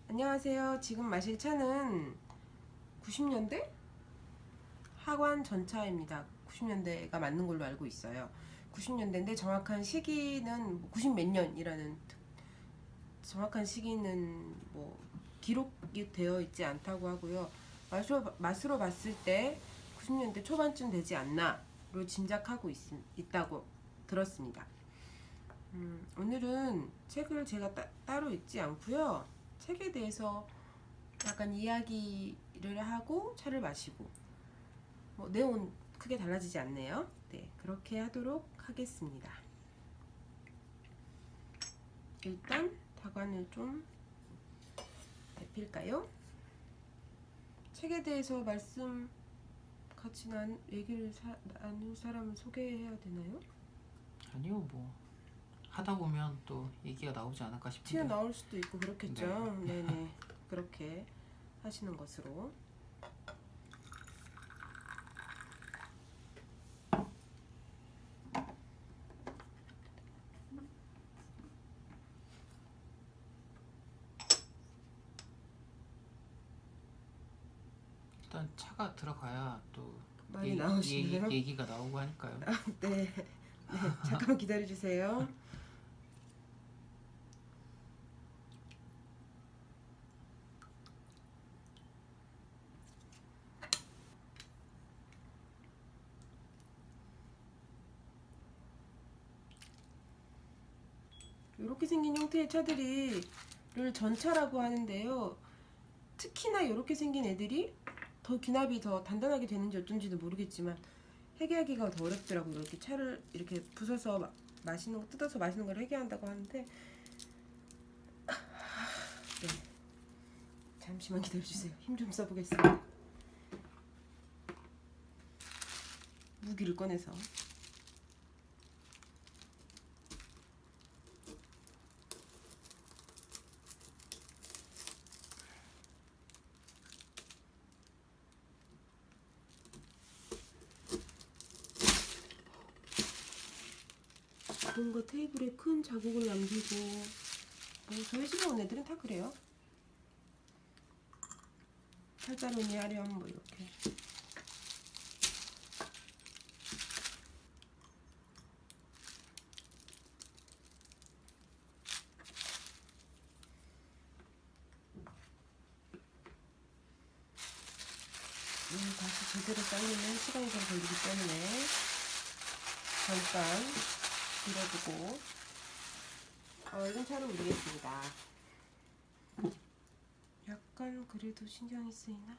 안녕하세요. 지금 마실 차는 90년대? 하관 전차입니다. 90년대가 맞는 걸로 알고 있어요. 90년대인데 정확한 시기는 90 몇 년이라는 정확한 시기는 뭐 기록이 되어 있지 않다고 하고요. 맛으로 봤을 때 90년대 초반쯤 되지 않나로 짐작하고 있다고 들었습니다. 오늘은 책을 제가 따로 읽지 않고요. 책에 대해서 약간 이야기를 하고 차를 마시고 뭐 내용은 크게 달라지지 않네요. 네, 그렇게 하도록 하겠습니다. 일단 다관을 좀 데필까요? 책에 대해서 말씀 같이 얘기를 나눌 사람을 소개해야 되나요? 아니요, 뭐 하다 보면 또 얘기가 나오지 않을까 싶은데. 튀어나올 수도 있고 그렇겠죠. 네. 네네, 그렇게 하시는 것으로. 일단 차가 들어가야 또 많이 나오시네요. 얘기가 나오고 하니까요. 네, 네, 잠깐만 기다려주세요. 이렇게 생긴 형태의 차들을 전차라고 하는데요. 특히나 이렇게 생긴 애들이 더 귀납이 더 단단하게 되는지 어쩐지도 모르겠지만 해계하기가 더 어렵더라고요. 이렇게 차를 이렇게 부숴서 뜯어서 마시는 걸 해계한다고 하는데, 네, 잠시만 기다려주세요. 힘 좀 써보겠습니다. 무기를 꺼내서. 뭔가 테이블에 큰 자국을 남기고, 뭐 저희 집에 온 애들은 다 그래요. 팔자론이 하렴 뭐 이렇게. 다시 제대로 삶으면 시간이 좀 걸리기 때문에 잠깐 밀어두고 얼른 차로 올리겠습니다. 약간 그래도 신경이 쓰이나?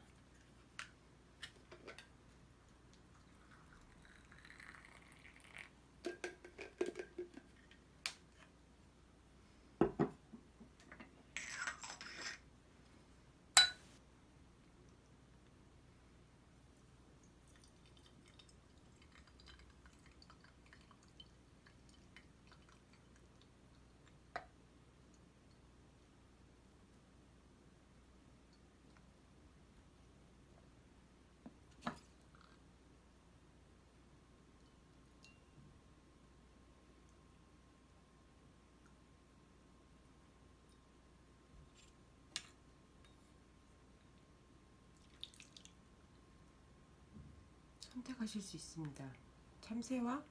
선택하실 수 있습니다. 참새와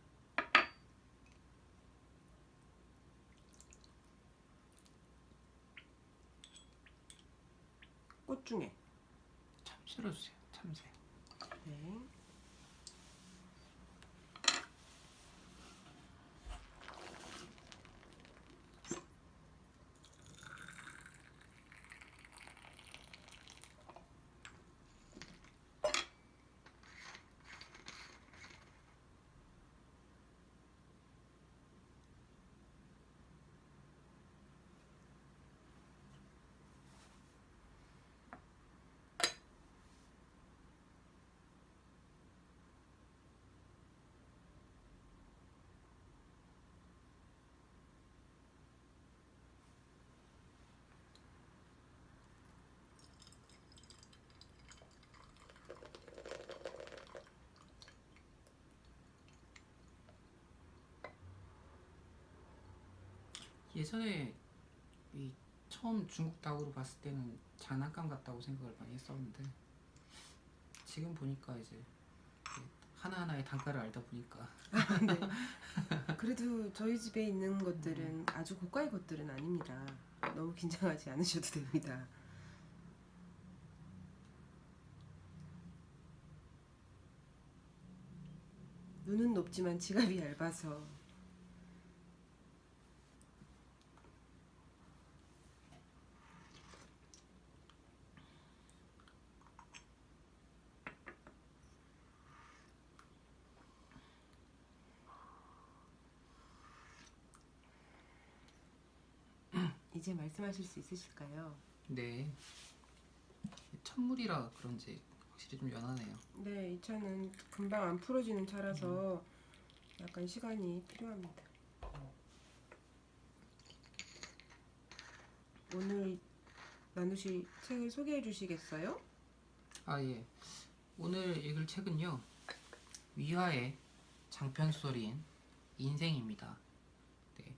꽃 중에. 참새로 주세요. 참새. 네. 예전에 이 처음 중국 닭으로 봤을 때는 장난감 같다고 생각을 많이 했었는데 지금 보니까 이제 하나하나의 단가를 알다 보니까 네. 그래도 저희 집에 있는 것들은 아주 고가의 것들은 아닙니다. 너무 긴장하지 않으셔도 됩니다. 눈은 높지만 지갑이 얇아서. 이제 말씀하실 수 있으실까요? 네 찬물이라 그런지 확실히 좀 연하네요. 네, 이 차는 금방 안 풀어지는 차라서 약간 시간이 필요합니다. 오늘 나누실 책을 소개해 주시겠어요? 아 예. 오늘 읽을 책은요. 위화의 장편 소설인 인생입니다. 네.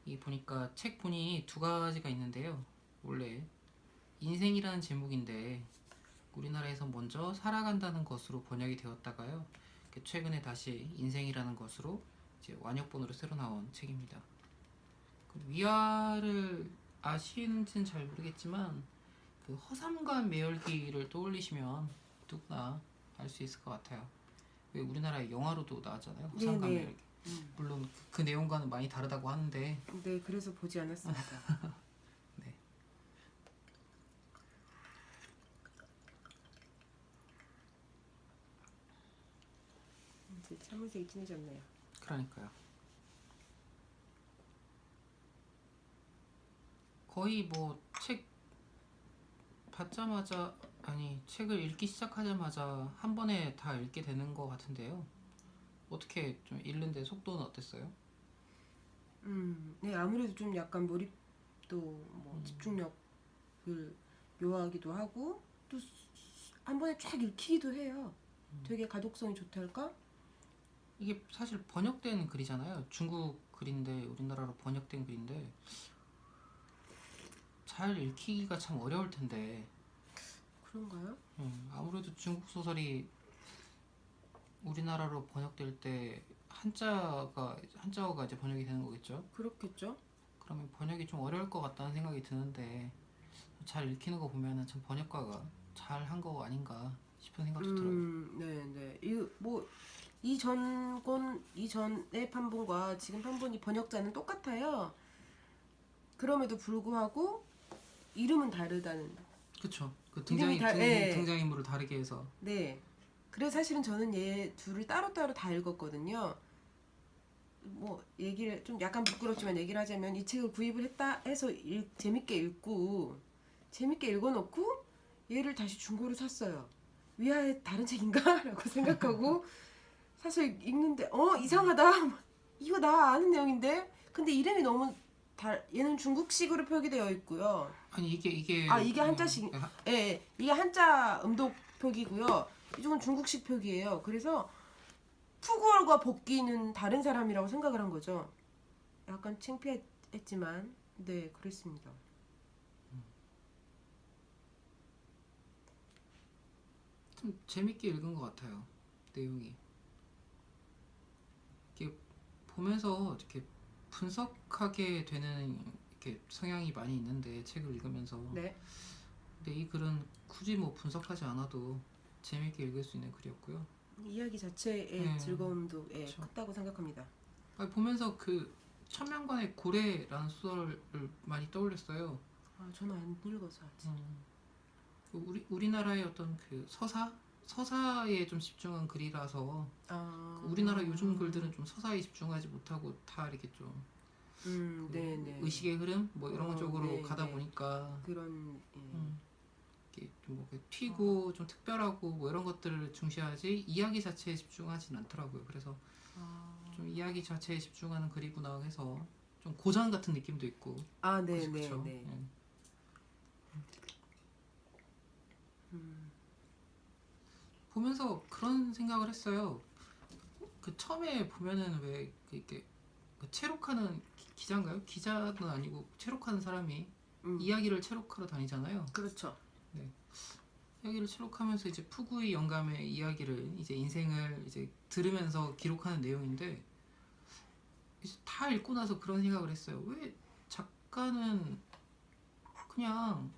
이 보니까 책 본이 두 가지가 있는데요. 원래 인생이라는 제목인데 우리나라에서 먼저 살아간다는 것으로 번역이 되었다가요. 최근에 다시 인생이라는 것으로 이제 완역본으로 새로 나온 책입니다. 위화를 아시는지는 잘 모르겠지만 그 허삼관 매열기를 떠올리시면 누구나 알 수 있을 것 같아요. 왜 우리나라의 영화로도 나왔잖아요. 허삼관 네네. 매열기. 물론 그 내용과는 많이 다르다고 하는데 네, 그래서 보지 않았습니다. 네. 이제 참을색이 진해졌네요. 그러니까요. 거의 뭐 책 받자마자 아니 책을 읽기 시작하자마자 한 번에 다 읽게 되는 것 같은데요. 어떻게 좀 읽는데 속도는 어땠어요? 네, 아무래도 좀 약간 몰입도 뭐 집중력을 요하기도 하고 또 한 번에 쫙 읽히기도 해요. 되게 가독성이 좋달까? 이게 사실 번역된 글이잖아요. 중국 글인데 우리나라로 번역된 글인데 잘 읽히기가 참 어려울 텐데 그런가요? 아무래도 중국 소설이 우리나라로 번역될 때 한자어가 이제 번역이 되는 거겠죠. 그렇겠죠? 그러면 번역이 좀 어려울 것 같다는 생각이 드는데 잘 읽히는 거 보면은 참 번역가가 잘 한 거 아닌가 싶은 생각도 들어요. 네, 네. 이 전권 이전의 판본과 지금 판본이 번역자는 똑같아요. 그럼에도 불구하고 이름은 다르다는. 그쵸. 그 이름이 예. 등장인물을 다르게 해서 네. 그래서 사실은 저는 얘 둘을 따로따로 다 읽었거든요. 뭐 얘기를 좀 약간 부끄럽지만 얘기를 하자면 이 책을 구입을 했다 해서 재밌게 읽어놓고 얘를 다시 중고로 샀어요. 위아의 다른 책인가? 라고 생각하고 사실 읽는데 이상하다. 이거 나 아는 내용인데 근데 이름이 너무 얘는 중국식으로 표기되어 있고요. 아니 이게 이게 한자식. 예, 이게 한자 음독 표기고요. 이쪽은 중국식 표기예요. 그래서 푸구얼과 복귀는 다른 사람이라고 생각을 한 거죠. 약간 창피했지만 네, 그랬습니다. 좀 재밌게 읽은 것 같아요. 내용이 이렇게 보면서 이렇게 분석하게 되는 이렇게 성향이 많이 있는데 책을 읽으면서 네. 근데 이 글은 굳이 뭐 분석하지 않아도 재밌게 읽을 수 있는 글이었고요. 이야기 자체의 즐거움도 그쵸. 컸다고 생각합니다. 아니, 보면서 그 천명관의 고래라는 소설을 많이 떠올렸어요. 저는 안 읽어서 아직. 우리나라의 어떤 그 서사에 좀 집중한 글이라서 우리나라 요즘 글들은 좀 서사에 집중하지 못하고 다 이렇게 좀 네네. 의식의 흐름 뭐 이런 것 쪽으로 네, 가다 네. 보니까 그런 이렇게 좀뭐 튀고 좀 특별하고 뭐 이런 것들을 중시하지 이야기 자체에 집중하진 않더라고요. 그래서 좀 이야기 자체에 집중하는 글이구나 해서 좀 고전 같은 느낌도 있고. 네네. 그쵸? 네. 보면서 그런 생각을 했어요. 그 처음에 보면은 왜 이렇게 그 체록하는 기자인가요? 기자는 아니고 체록하는 사람이 음. 이야기를 체록하러 다니잖아요. 그렇죠. 이야기를 체록하면서 이제 푸구이 영감의 이야기를 이제 인생을 이제 들으면서 기록하는 내용인데 이제 다 읽고 나서 그런 생각을 했어요. 왜 작가는 그냥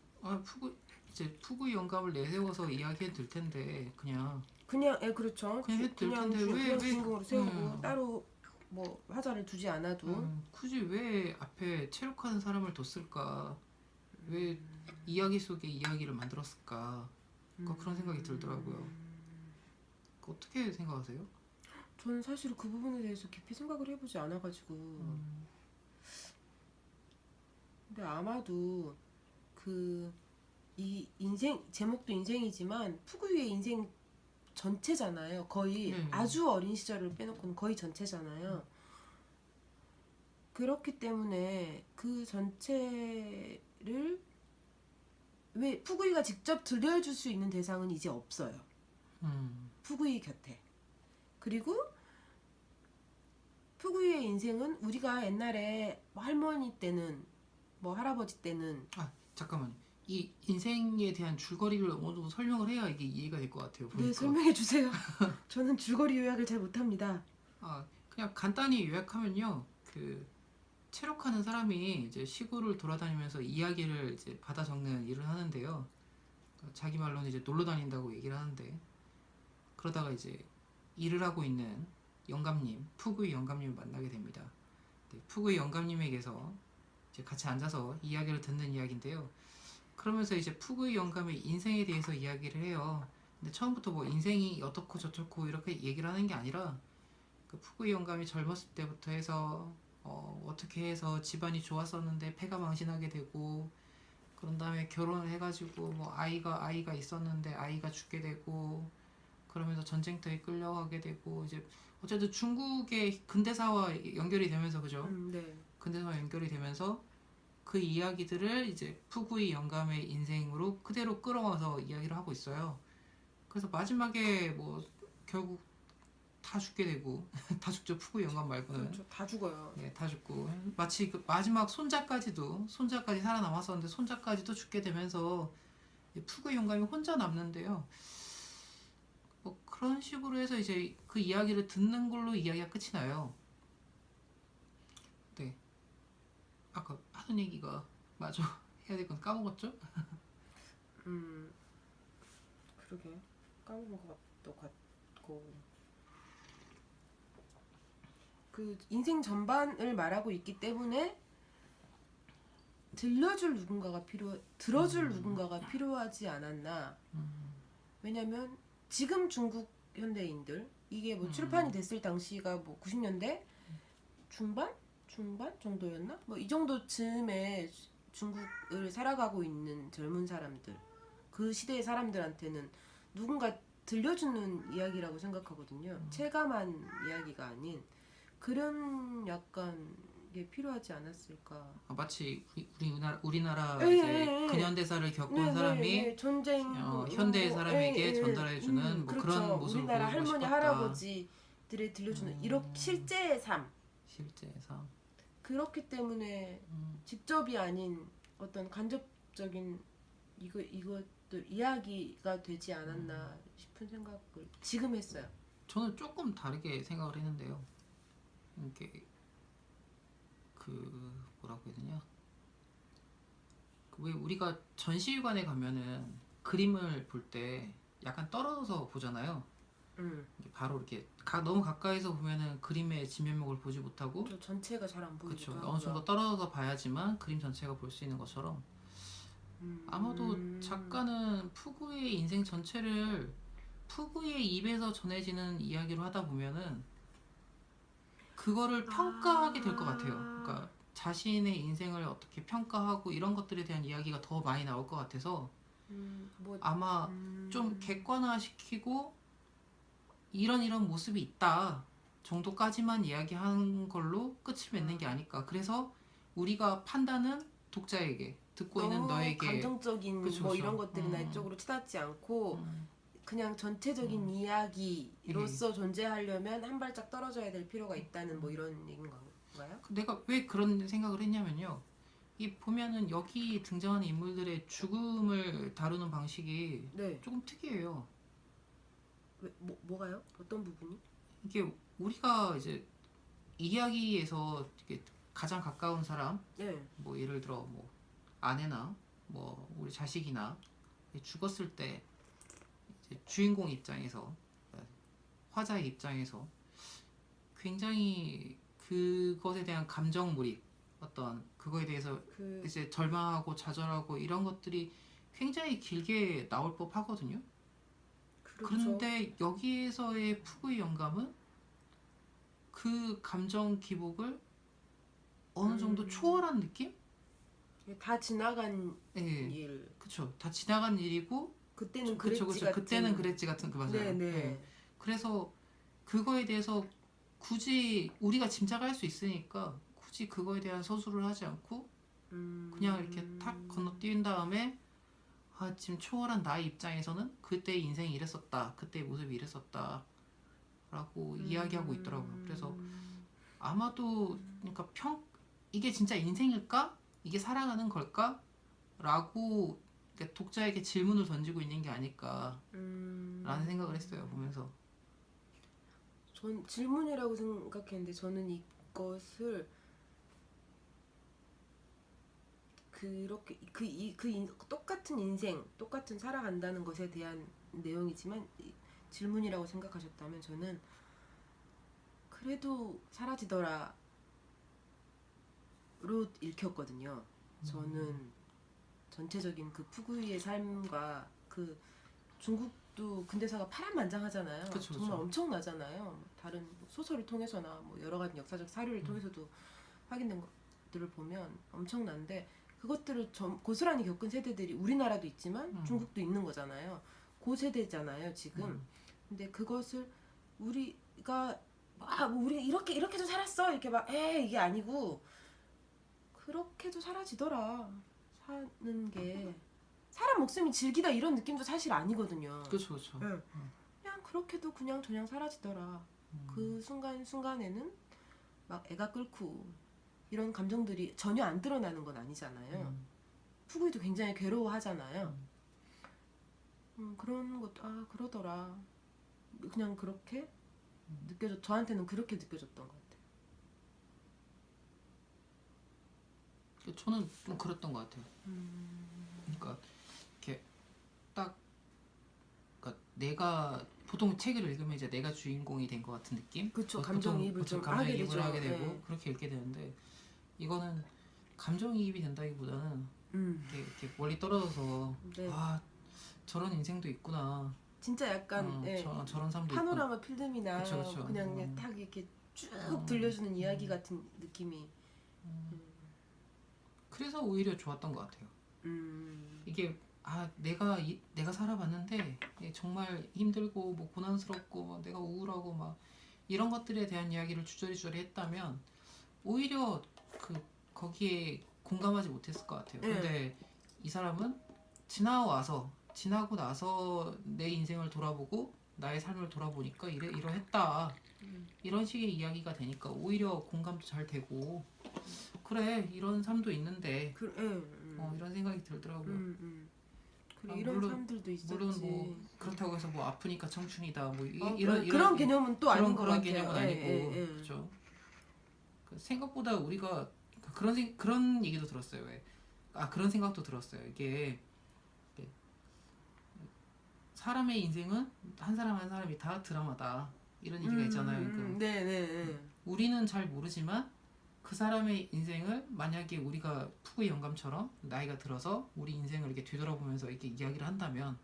푸구이 영감을 내세워서 이야기해도 될 텐데 그냥 그렇죠. 그냥 해도 될 텐데 그냥 주인공으로 세우고 음. 따로 뭐 화자를 두지 않아도 굳이 왜 앞에 체록하는 사람을 뒀을까? 왜 이야기 속에 이야기를 만들었을까? 그런 생각이 들더라고요. 어떻게 생각하세요? 저는 사실 그 부분에 대해서 깊이 생각을 해보지 않아가지고 근데 아마도 그 이 인생 제목도 인생이지만 푸구이의 인생 전체잖아요. 거의 네. 아주 어린 시절을 빼놓고는 거의 전체잖아요. 그렇기 때문에 그 전체를 왜 푸구이가 직접 들려줄 수 있는 대상은 이제 없어요. 푸구이 곁에. 그리고 푸구이의 인생은 우리가 옛날에 뭐 할머니 때는 뭐 할아버지 때는 잠깐만요. 이 인생에 대한 줄거리를 어느 정도 설명을 해야 이게 이해가 될 것 같아요. 보니까. 네, 설명해 주세요. 저는 줄거리 요약을 잘 못합니다. 그냥 간단히 요약하면요. 그 체록하는 사람이 이제 시골을 돌아다니면서 이야기를 이제 받아 적는 일을 하는데요. 자기 말로는 이제 놀러 다닌다고 얘기를 하는데 그러다가 이제 일을 하고 있는 영감님, 푸구이 영감님을 만나게 됩니다. 푸구이 영감님에게서 이제 같이 앉아서 이야기를 듣는 이야기인데요. 그러면서 이제 푸구이 영감의 인생에 대해서 이야기를 해요. 근데 처음부터 뭐 인생이 어떻고 저렇고 이렇게 얘기를 하는 게 아니라 그 푸구이 영감이 젊었을 때부터 해서 어떻게 해서 집안이 좋았었는데 폐가 망신하게 되고 그런 다음에 결혼을 해가지고 뭐 아이가 있었는데 아이가 죽게 되고 그러면서 전쟁터에 끌려가게 되고 이제 어쨌든 중국의 근대사와 연결이 되면서 그죠? 네. 근대사와 연결이 되면서 그 이야기들을 이제 푸구이 영감의 인생으로 그대로 끌어와서 이야기를 하고 있어요. 그래서 마지막에 뭐 결국 다 죽게 되고 다 죽죠. 푸구이 영감 말고는. 그렇죠. 다 죽어요. 네, 다 죽고 마치 그 마지막 손자까지 살아남았었는데 손자까지도 죽게 되면서 푸구이 영감이 혼자 남는데요. 뭐 그런 식으로 해서 이제 그 이야기를 듣는 걸로 이야기가 끝이 나요. 네. 아까 하던 얘기가 맞아. 해야 될 건 까먹었죠? 그러게 까먹은 것도 같고 그 인생 전반을 말하고 있기 때문에 들어줄 누군가가 필요하지 않았나. 왜냐면 지금 중국 현대인들 이게 뭐 출판이 됐을 당시가 뭐 90년대 중반 정도였나? 뭐 이 정도쯤에 중국을 살아가고 있는 젊은 사람들, 그 시대의 사람들한테는 누군가 들려주는 이야기라고 생각하거든요. 체감한 이야기가 아닌 그런 약간 게 필요하지 않았을까. 마치 우리나라 예, 이제 예, 예. 근현대사를 겪은 사람이 전쟁 현대의 사람에게 전달해주는 뭐 그렇죠. 그런 모습을 우리나라 보여주고 할머니 싶었다. 할아버지들의 들려주는 이렇게 실제의 삶. 실제 삶. 그렇기 때문에 직접이 아닌 어떤 간접적인 이것들 이야기가 되지 않았나 싶은 생각을 지금 했어요. 저는 조금 다르게 생각을 했는데요. 이게 그 뭐라고 해야 되냐? 왜 우리가 전시관에 가면은 그림을 볼 때 약간 떨어져서 보잖아요. 이게 바로 이렇게 너무 가까이서 보면은 그림의 진면목을 보지 못하고 저 전체가 잘 안 보이기도 그렇죠. 하고요. 어느 정도 떨어져서 봐야지만 그림 전체가 볼 수 있는 것처럼 아마도 작가는 푸구이의 인생 전체를 푸구이의 입에서 전해지는 이야기로 하다 보면은 그거를 평가하게 될 것 같아요. 그러니까 자신의 인생을 어떻게 평가하고 이런 것들에 대한 이야기가 더 많이 나올 것 같아서 아마 좀 객관화시키고 이런 모습이 있다 정도까지만 이야기하는 걸로 끝을 맺는 게 아닐까. 그래서 우리가 판단은 독자에게 듣고 있는 너에게 감정적인 그쵸, 뭐 그쵸. 이런 것들이나 이쪽으로 치닫지 않고 그냥 전체적인 이야기로서 존재하려면 한 발짝 떨어져야 될 필요가 있다는 뭐 이런 얘기인가. 건가요? 내가 왜 그런 생각을 했냐면요. 이 보면은 여기 등장하는 인물들의 죽음을 다루는 방식이 네. 조금 특이해요. 왜, 뭐가요? 어떤 부분이? 이게 우리가 이제 이야기에서 이게 가장 가까운 사람, 네. 뭐 예를 들어 뭐 아내나 뭐 우리 자식이나 죽었을 때 이제 주인공 입장에서 화자의 입장에서 굉장히 그것에 대한 감정 몰입, 어떤 그거에 대해서 그 이제 절망하고 좌절하고 이런 것들이 굉장히 길게 나올 법하거든요. 그렇죠. 그런데 여기에서의 푸구의 영감은 그 감정 기복을 어느 정도 초월한 느낌? 다 지나간 예, 일. 그쵸. 다 지나간 일이고, 그때는 그쵸, 그랬지 그쵸. 같은. 그때는 그랬지 같은 그 맞아요. 네네. 예. 그래서 그거에 대해서 굳이 우리가 짐작할 수 있으니까 굳이 그거에 대한 서술을 하지 않고 그냥 이렇게 탁 건너뛴 다음에 아, 지금 초월한 나의 입장에서는 그때의 인생이 이랬었다. 그때의 모습이 이랬었다. 라고 이야기하고 있더라고요. 그래서 아마도 그러니까 이게 진짜 인생일까? 이게 살아가는 걸까? 라고 그러니까 독자에게 질문을 던지고 있는 게 아닐까 라는 생각을 했어요. 보면서. 전 질문이라고 생각했는데 저는 이것을 그렇게 똑같은 인생, 똑같은 살아간다는 것에 대한 내용이지만 질문이라고 생각하셨다면 저는 그래도 사라지더라로 읽혔거든요. 저는 전체적인 그 푸구이의 삶과 그 중국도 근대사가 파란만장하잖아요. 그쵸, 정말 그쵸. 엄청나잖아요. 다른 소설을 통해서나 뭐 여러 가지 역사적 사료를 통해서도 확인된 것들을 보면 엄청난데 그것들을 고스란히 겪은 세대들이 우리나라도 있지만 중국도 있는 거잖아요. 그 세대잖아요, 지금. 근데 그것을 우리가 뭐 우리 이렇게도 살았어 이렇게 막 이게 아니고 그렇게도 사라지더라. 사는 게 사람 목숨이 질기다 이런 느낌도 사실 아니거든요. 그렇죠, 그렇죠. 응. 그냥 그렇게도 그냥 저냥 사라지더라. 그 순간에는 막 애가 끓고 이런 감정들이 전혀 안 드러나는 건 아니잖아요. 푸구이도 굉장히 괴로워하잖아요. 그런 것도 그러더라. 그냥 그렇게 저한테는 그렇게 느껴졌던 것 같아요. 저는 좀 그랬던 것 같아요. 그러니까 이렇게 딱 그러니까 내가 보통 책을 읽으면 이제 내가 주인공이 된 것 같은 느낌? 그쵸, 감정이입을 좀 감정이입을 하게 되고 네. 그렇게 읽게 되는데 이거는 감정이입이 된다기보다는 이렇게 멀리 떨어져서 네. 아 저런 인생도 있구나. 진짜 약간 저런 삶도 파노라마 필름이나 그쵸. 그냥 딱 이렇게 쭉 들려주는 이야기 같은 느낌이. 그래서 오히려 좋았던 것 같아요. 이게 내가 살아봤는데 정말 힘들고 뭐 고난스럽고 막 내가 우울하고 막 이런 것들에 대한 이야기를 주저리주저리 했다면 오히려 거기에 공감하지 못했을 것 같아요. 근데 이 사람은 지나고 나서 내 인생을 돌아보고 나의 삶을 돌아보니까 이러했다. 이런 식의 이야기가 되니까 오히려 공감도 잘 되고 그래 이런 삶도 있는데 이런 생각이 들더라고요. 그리고 이런 사람들도 있었지. 물론 뭐 그렇다고 해서 뭐 아프니까 청춘이다 뭐 그런 개념은 또 아닌 것 그런 같아요. 개념은 아니고 그렇죠. 생각보다 우리가 그런 얘기도 들었어요. 그런 생각도 들었어요. 이게 사람의 인생은 한 사람 한 사람이 다 드라마다 이런 얘기가 있잖아요. 네네. 우리는 잘 모르지만 그 사람의 인생을 만약에 우리가 푸구의 영감처럼 나이가 들어서 우리 인생을 이렇게 되돌아보면서 이렇게 이야기를 한다면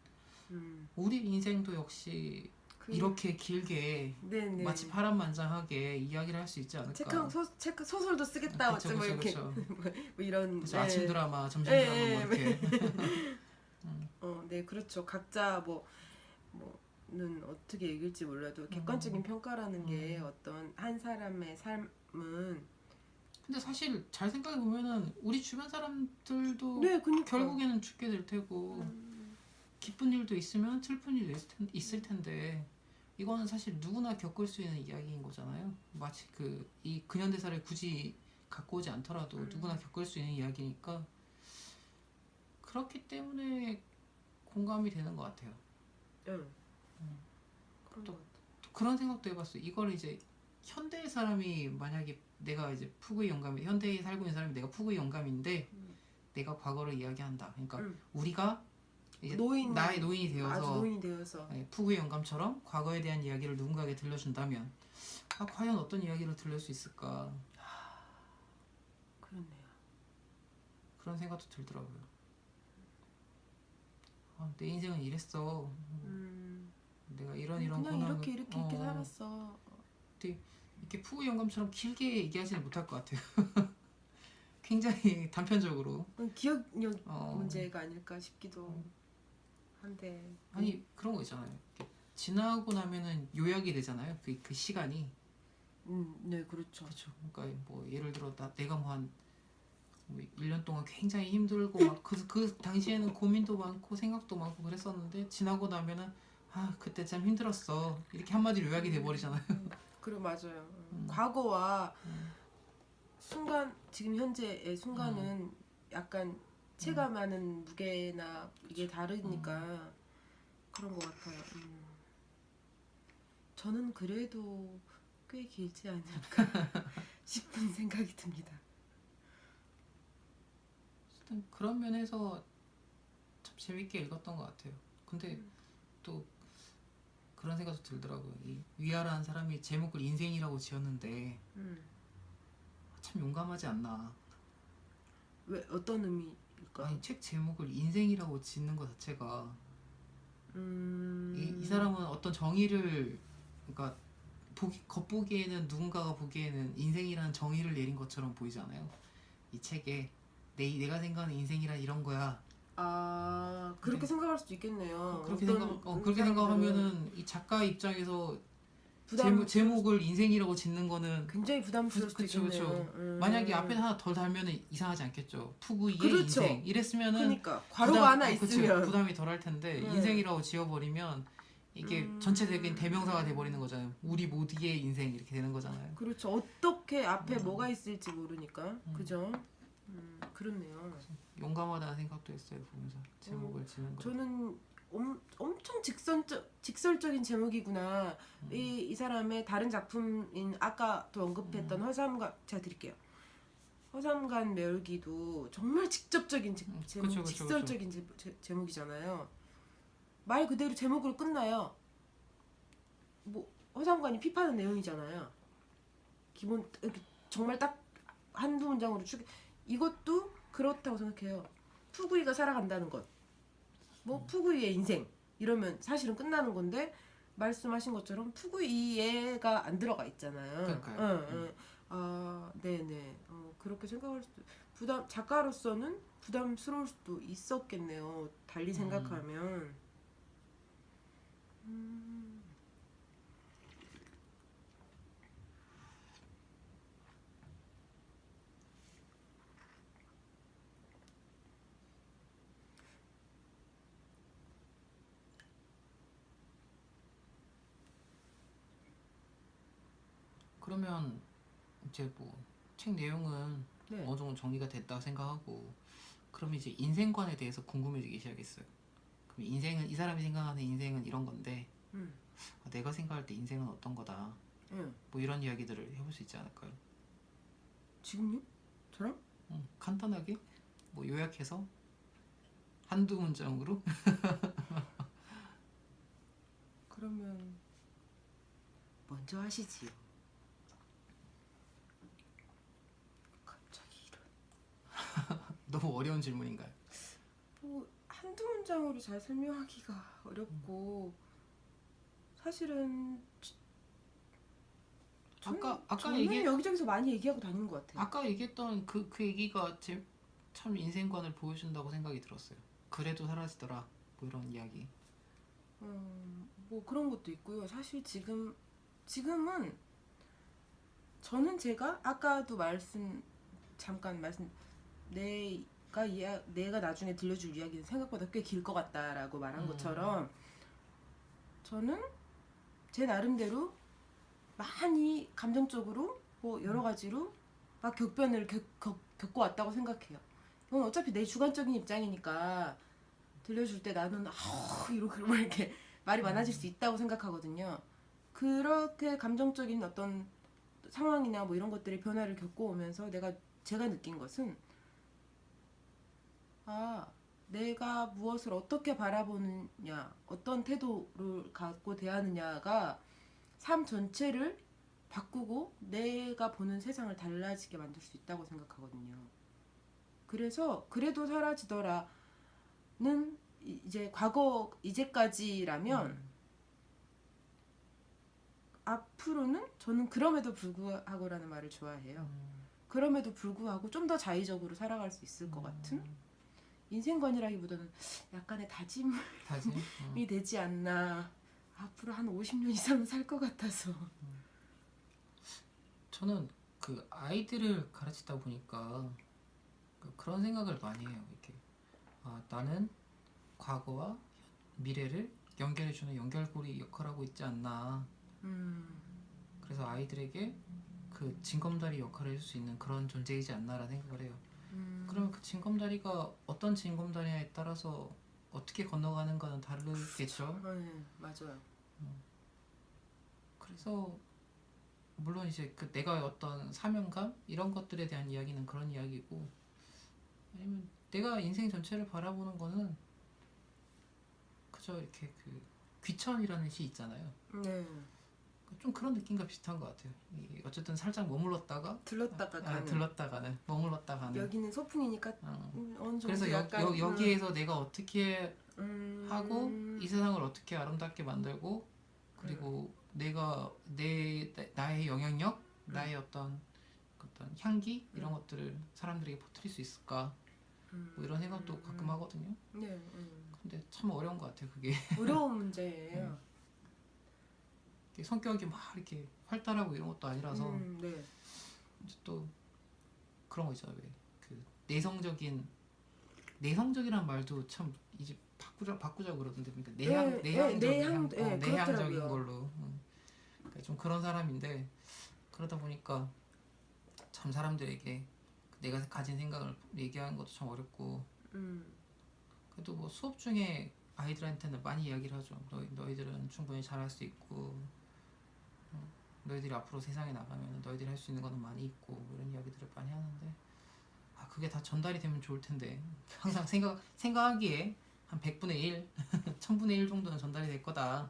우리 인생도 역시 이렇게 길게 네네. 마치 파란만장하게 이야기를 할 수 있지 않을까. 소설도 쓰겠다. 그쵸, 뭐 이렇게 그쵸. 뭐 이런 그쵸, 아침 드라마, 점심 드라마 뭐 이렇게. 네 그렇죠. 각자 뭐는 어떻게 읽을지 몰라도 객관적인 평가라는 게 어떤 한 사람의 삶은 근데 사실 잘 생각해 보면은 우리 주변 사람들도 그러니까. 결국에는 죽게 될 테고 기쁜 일도 있으면 슬픈 일도 있을 텐데 이거는 사실 누구나 겪을 수 있는 이야기인 거잖아요. 마치 이 근현대사를 굳이 갖고 오지 않더라도 누구나 겪을 수 있는 이야기니까 그렇기 때문에 공감이 되는 것 같아요. 응. 그런 또 것 같아. 또 그런 생각도 해봤어요. 이걸 이제 현대의 사람이 만약에 내가 이제 푸구의 영감이 현대에 살고 있는 사람이 내가 푸구의 영감인데 내가 과거를 이야기한다. 그러니까 우리가 이제 나의 노인이 아주 되어서 노인이 되어서 푸구의 영감처럼 과거에 대한 이야기를 누군가에게 들려준다면 과연 어떤 이야기를 들을 수 있을까 그렇네요. 그런 생각도 들더라고요. 내 인생은 이랬어. 내가 이런 그냥 고난을 이렇게 살았어. 근데 이렇게 푸구의 영감처럼 길게 얘기하지는 못할 것 같아요. 굉장히 단편적으로. 기억력 문제가 아닐까 싶기도 한데. 아니 그런 거 있잖아요. 이렇게 지나고 나면은 요약이 되잖아요. 그 시간이. 네, 그렇죠. 그렇죠. 그러니까 뭐 예를 들어 내가 뭐 한 1년 동안 굉장히 힘들고 막 그 당시에는 고민도 많고 생각도 많고 그랬었는데 지나고 나면은 그때 참 힘들었어. 이렇게 한마디로 요약이 돼 버리잖아요. 그래, 맞아요. 과거와 순간, 지금 현재의 순간은 약간 체감하는 무게나 이게 다르니까 그런 것 같아요. 저는 그래도 꽤 길지 않을까 싶은 생각이 듭니다. 어쨌든 그런 면에서 참 재밌게 읽었던 것 같아요. 근데 또 그런 생각도 들더라고요. 이 위아라는 사람이 제목을 인생이라고 지었는데 참 용감하지 않나. 왜, 어떤 의미일까? 아니 책 제목을 인생이라고 짓는 것 자체가 이 사람은 어떤 정의를 그러니까 겉보기에는 누군가가 보기에는 인생이라는 정의를 내린 것처럼 보이잖아요. 이 책에 내가 생각하는 인생이란 이런 거야. 그렇게 생각할 수도 있겠네요. 그렇게 사람들은 생각하면은 이 작가 입장에서 제목을 인생이라고 짓는 거는 굉장히 부담스러울 수도 있겠네요. 만약에 앞에 하나 더 달면은 이상하지 않겠죠. 푸구이의 그렇죠. 인생 이랬으면은 그러니까 과로가 하나 있으면 부담이 덜 할 텐데 인생이라고 지어버리면 이게 전체적인 대명사가 돼버리는 거잖아요. 우리 모두의 인생 이렇게 되는 거잖아요. 그렇죠. 어떻게 앞에 뭐가 있을지 모르니까. 그죠? 그렇네요. 용감하다는 생각도 했어요. 보면서 제목을 지는 거. 저는 엄청 직설적인 제목이구나. 이 사람의 다른 작품인 아까도 언급했던 허삼간, 제가 드릴게요. 허삼간 멸기도 정말 직접적인 제목, 직설적인 제목이잖아요. 말 그대로 제목으로 끝나요. 뭐 허삼관이 피파하는 내용이잖아요. 기본 정말 딱 한두 문장으로 이것도 그렇다고 생각해요. 푸구이가 살아간다는 것, 뭐 푸구이의 인생 이러면 사실은 끝나는 건데 말씀하신 것처럼 푸구이가 안 들어가 있잖아요. 그러니까요. 네네. 그렇게 생각할 수도, 작가로서는 부담스러울 수도 있었겠네요. 달리 생각하면. 그러면 이제 뭐 책 내용은 네. 어느 정도 정리가 됐다고 생각하고 그럼 이제 인생관에 대해서 궁금해지기 시작했어요. 그럼 인생은 이 사람이 생각하는 인생은 이런 건데 내가 생각할 때 인생은 어떤 거다. 뭐 이런 이야기들을 해볼 수 있지 않을까요? 지금요? 저랑? 간단하게 뭐 요약해서 한두 문장으로 그러면 먼저 하시지요. 갑자기 이런. 너무 어려운 질문인가요? 뭐 한두 문장으로 잘 설명하기가 어렵고 사실은 아까 저는 여기저기서 많이 얘기하고 다니는 것 같아요. 아까 얘기했던 그 얘기가 참 인생관을 보여준다고 생각이 들었어요. 그래도 사라지더라 뭐 이런 이야기. 뭐 그런 것도 있고요. 사실 지금은 저는 제가 아까도 잠깐 말씀 내가 나중에 들려줄 이야기는 생각보다 꽤 길 것 같다라고 말한 것처럼 저는 제 나름대로 많이 감정적으로 뭐 여러 가지로 막 격변을 겪고 왔다고 생각해요. 이건 어차피 내 주관적인 입장이니까 들려줄 때 나는 이렇게 말이 많아질 수 있다고 생각하거든요. 그렇게 감정적인 어떤 상황이나 뭐 이런 것들의 변화를 겪어오면서 제가 느낀 것은 내가 무엇을 어떻게 바라보느냐, 어떤 태도를 갖고 대하느냐가 삶 전체를 바꾸고 내가 보는 세상을 달라지게 만들 수 있다고 생각하거든요. 그래서 그래도 사라지더라는 이제 과거 이제까지라면 앞으로는 저는 그럼에도 불구하고라는 말을 좋아해요. 그럼에도 불구하고 좀 더 자의적으로 살아갈 수 있을 것 같은 인생관이라기보다는 약간의 다짐이 다시 되지 않나. 앞으로 한 50년 이상은 살 것 같아서. 저는 그 아이들을 가르치다 보니까 그런 생각을 많이 해요. 이렇게 나는 과거와 미래를 연결해주는 연결고리 역할하고 있지 않나. 그래서 아이들에게 그 징검다리 역할을 해줄 수 있는 그런 존재이지 않나라는 생각을 해요. 그러면 그 징검다리가 어떤 징검다리냐에 따라서 어떻게 건너가는가는 다르겠죠. 네, 맞아요. 그래서 물론 이제 그 내가 어떤 사명감 이런 것들에 대한 이야기는 그런 이야기고, 아니면 내가 인생 전체를 바라보는 거는 그저 이렇게 그 귀천이라는 시 있잖아요. 네. 좀 그런 느낌과 비슷한 것 같아요. 어쨌든 살짝 머물렀다가 들렀다가는 머물렀다가는 여기는 소풍이니까 어느 정도 그래서 약간 여기에서 내가 어떻게 하고 이 세상을 어떻게 아름답게 만들고, 그리고 내가 나의 영향력, 나의 어떤 향기 이런 것들을 사람들에게 퍼뜨릴 수 있을까, 뭐 이런 생각도 가끔 하거든요. 네. 근데 참 어려운 것 같아요, 그게. 어려운 문제예요. 성격이 막 이렇게 활달하고 이런 것도 아니라서 네. 이제 또 그런 거 있잖아요. 그 내성적이란 말도 참 이제 바꾸자 그러던데, 그러니까 내향적인 걸로. 그러니까 좀 그런 사람인데, 그러다 보니까 참 사람들에게 내가 가진 생각을 얘기하는 것도 참 어렵고. 그래도 뭐 수업 중에 아이들한테는 많이 이야기를 하죠. 너희들은 충분히 잘할 수 있고, 너희들이 앞으로 세상에 나가면 너희들이 할 수 있는 거는 많이 있고, 뭐 이런 이야기들을 많이 하는데, 그게 다 전달이 되면 좋을 텐데, 항상 생각하기에 한 100분의 1, 1000분의 1 정도는 전달이 될 거다.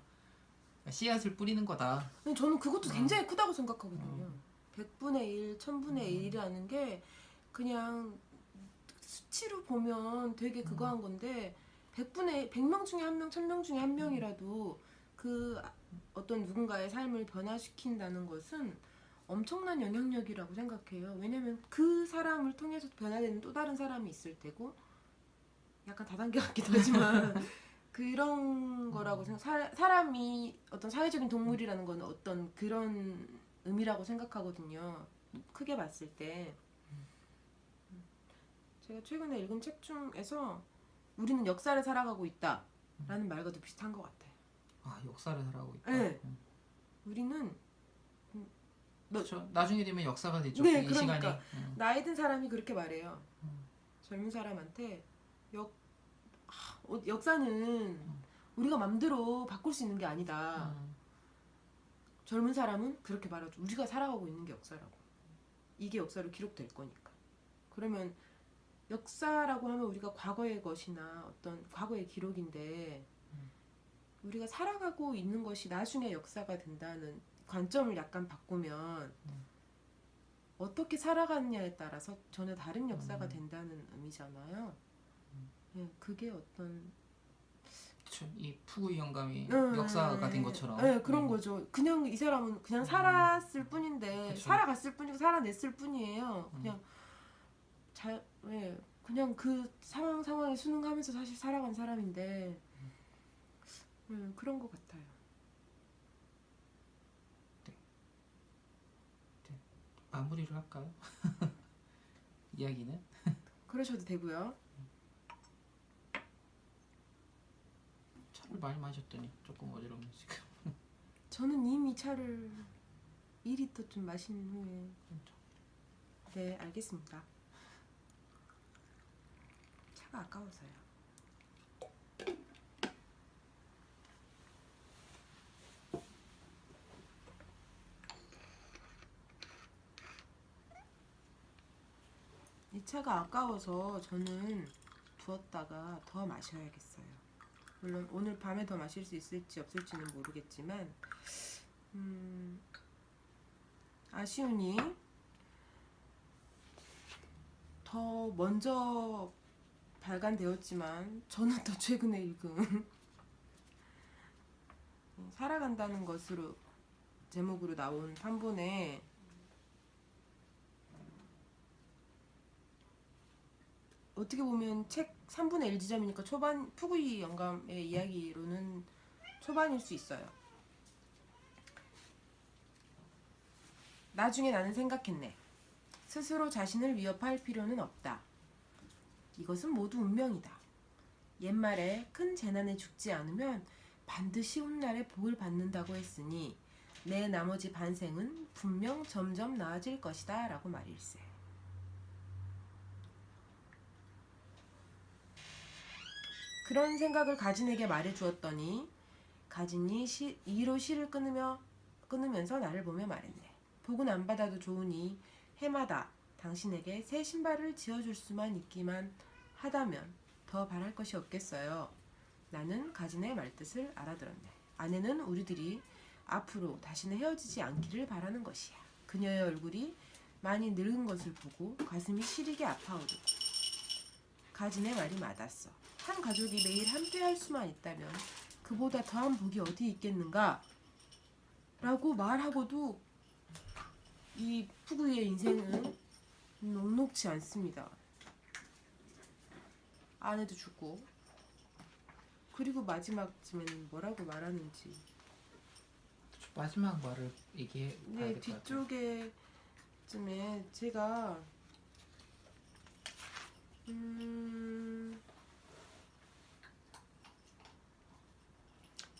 그러니까 씨앗을 뿌리는 거다. 저는 그것도 굉장히 크다고 생각하거든요. 100분의 1, 1000분의 1이라는 게 그냥 수치로 보면 되게 그거 한 건데, 100명 중에 1명, 1000명 중에 1명이라도 그 어떤 누군가의 삶을 변화시킨다는 것은 엄청난 영향력이라고 생각해요. 왜냐면 그 사람을 통해서 변화되는 또 다른 사람이 있을 테고, 약간 다단계 같기도 하지만 그런 거라고 사람이 어떤 사회적인 동물이라는 건 어떤 그런 의미라고 생각하거든요. 크게 봤을 때. 제가 최근에 읽은 책 중에서 우리는 역사를 살아가고 있다 라는 말과도 비슷한 것 같아요. 역사를 살아가고 있다. 네. 우리는 그렇죠. 나중에 되면 역사가 되죠. 네, 이 그러니까 시간이. 나이 든 사람이 그렇게 말해요. 젊은 사람한테 역사는 우리가 맘대로 바꿀 수 있는 게 아니다. 젊은 사람은 그렇게 말하죠. 우리가 살아가고 있는 게 역사라고. 이게 역사로 기록될 거니까. 그러면 역사라고 하면 우리가 과거의 것이나 어떤 과거의 기록인데, 우리가 살아가고 있는 것이 나중에 역사가 된다는 관점을 약간 바꾸면 어떻게 살아가느냐에 따라서 전혀 다른 역사가 된다는 의미잖아요. 네, 그게 어떤 그쵸. 이 푸구이 영감이 역사가 된 것처럼. 네, 그런 거죠. 그냥 이 사람은 그냥 살았을 뿐인데, 그쵸. 살아갔을 뿐이고 살아냈을 뿐이에요. 그냥 그냥 그 상황에 순응하면서 사실 살아간 사람인데, 그런 것 같아요. 마무리를 할까요? 이야기는? 그러셔도 되고요. 차를 많이 마셨더니 조금 어지럽네 지금. 저는 이미 차를 2리터쯤 마신 후에. 네, 알겠습니다. 차가 아까워서요. 이 차가 아까워서 저는 두었다가 더 마셔야겠어요. 물론 오늘 밤에 더 마실 수 있을지 없을지는 모르겠지만 아쉬우니 더 먼저 발간되었지만 저는 더 최근에 읽은 살아간다는 것으로 제목으로 나온 판본에 어떻게 보면 책 3분의 1 지점이니까 초반 푸구이 영감의 이야기로는 초반일 수 있어요. 나중에 나는 생각했네. 스스로 자신을 위협할 필요는 없다. 이것은 모두 운명이다. 옛말에 큰 재난에 죽지 않으면 반드시 훗날에 복을 받는다고 했으니 내 나머지 반생은 분명 점점 나아질 것이다 라고 말일세. 그런 생각을 가진에게 말해주었더니 가진이 이로 시를 끊으면서 나를 보며 말했네. 복은 안 받아도 좋으니 해마다 당신에게 새 신발을 지어줄 수만 있기만 하다면 더 바랄 것이 없겠어요. 나는 가진의 말뜻을 알아들었네. 아내는 우리들이 앞으로 다시는 헤어지지 않기를 바라는 것이야. 그녀의 얼굴이 많이 늙은 것을 보고 가슴이 시리게 아파오르고 가진의 말이 맞았어. 한 가족이 매일 함께 할 수만 있다면 그보다 더한 복이 어디 있겠는가? 라고 말하고도 이 푸구이의 인생은 녹록지 않습니다. 아내도 죽고 그리고 마지막쯤에는 뭐라고 말하는지 마지막 말을 얘기해 봐야 네, 될 것 같아요. 뒤쪽에쯤에 제가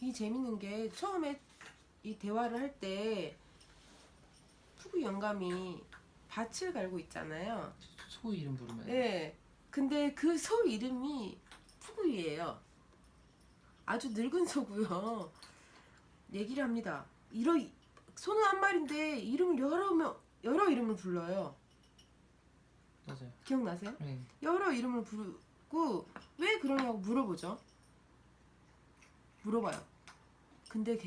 이 재밌는 게 처음에 이 대화를 할 때 푸구 영감이 밭을 갈고 있잖아요. 소 이름 부르면 네. 근데 그 소 이름이 푸구이예요. 아주 늙은 소고요. 얘기를 합니다. 소는 한 마리인데 이름을 여러 이름을 불러요. 맞아요. 기억나세요? 네. 여러 이름을 부르고 왜 그러냐고 물어봐요. 근데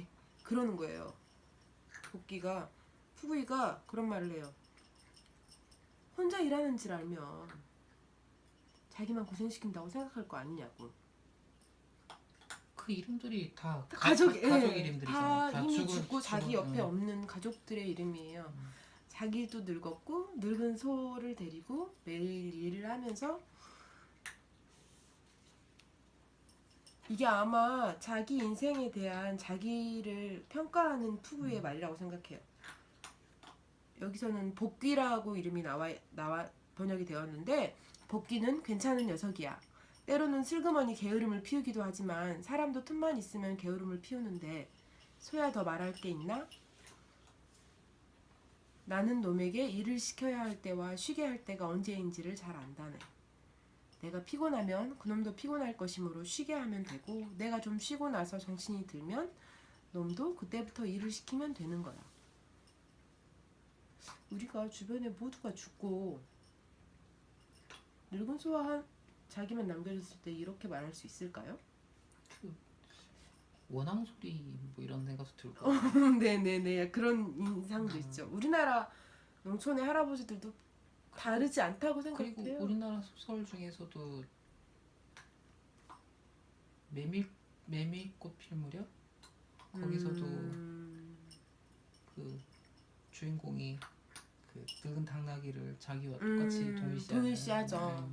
그러는 거예요. 푸구이가 그런 말을 해요. 혼자 일하는 줄 알면 자기만 고생시킨다고 생각할 거 아니냐고. 그 이름들이 다 가족 이름들이잖아요. 다 이미 죽은 죽고 자기 옆에 응. 없는 가족들의 이름이에요. 자기도 늙었고 늙은 소를 데리고 매일 일을 하면서 이게 아마 자기 인생에 대한 자기를 평가하는 푸구의 말이라고 생각해요. 여기서는 복귀라고 이름이 나와 번역이 되었는데 복귀는 괜찮은 녀석이야. 때로는 슬그머니 게으름을 피우기도 하지만 사람도 틈만 있으면 게으름을 피우는데 소야 더 말할 게 있나? 나는 놈에게 일을 시켜야 할 때와 쉬게 할 때가 언제인지를 잘 안다네. 내가 피곤하면 그놈도 피곤할 것이므로 쉬게 하면 되고 내가 좀 쉬고 나서 정신이 들면 놈도 그때부터 일을 시키면 되는 거야. 우리가 주변에 모두가 죽고 늙은 소와 자기만 남겨졌을 때 이렇게 말할 수 있을까요? 원앙 소리 뭐 이런 데가서 들고 네네네, 그런 인상도 있죠. 우리나라 농촌의 할아버지들도 다르지 않다고 생각해요. 그리고 우리나라 소설 중에서도 메밀꽃 필 무렵 거기서도 그 주인공이 그 늙은 당나귀를 자기와 똑같이 동일시하죠.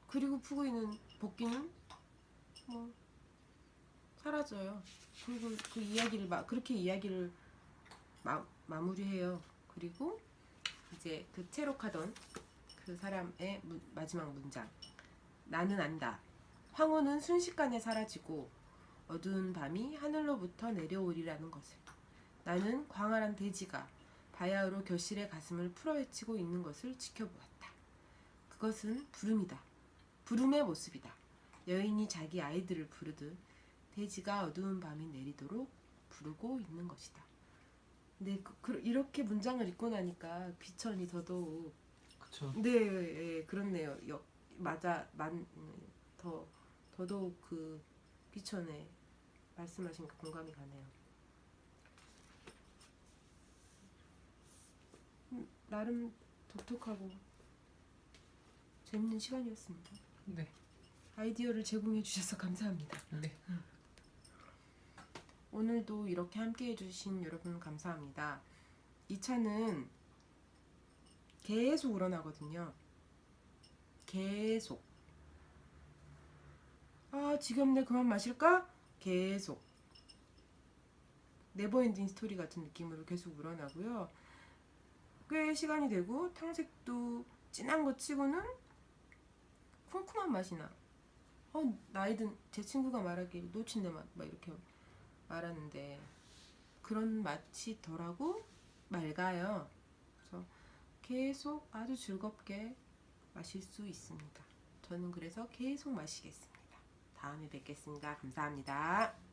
그리고 푸구이는 복귀는 뭐 사라져요. 그리고 그 이야기를 그렇게 이야기를 마무리해요. 그리고 이제 그 체록하던 그 사람의 마지막 문장. 나는 안다. 황혼은 순식간에 사라지고 어두운 밤이 하늘로부터 내려오리라는 것을. 나는 광활한 대지가 바야흐로 교실의 가슴을 풀어헤치고 있는 것을 지켜보았다. 그것은 부름이다. 부름의 모습이다. 여인이 자기 아이들을 부르듯 대지가 어두운 밤이 내리도록 부르고 있는 것이다. 네, 이렇게 문장을 읽고 나니까 귀천이 더더욱 그쵸. 네, 예, 그렇네요. 맞아, 더더욱 그 귀천에 말씀하신 그 공감이 가네요. 나름 독특하고 재밌는 시간이었습니다. 네. 아이디어를 제공해 주셔서 감사합니다. 네. 오늘도 이렇게 함께 해주신 여러분 감사합니다. 이 차는 계속 우러나거든요. 계속. 아, 지겹네. 그만 마실까? 계속. 네버엔딩 스토리 같은 느낌으로 계속 우러나고요. 꽤 시간이 되고 탕색도 진한 거 치고는 쿰쿰한 맛이 나. 나이든 제 친구가 말하길 놓친내 맛 막 이렇게 말하는데 그런 맛이 덜하고 맑아요. 그래서 계속 아주 즐겁게 마실 수 있습니다. 저는 그래서 계속 마시겠습니다. 다음에 뵙겠습니다. 감사합니다.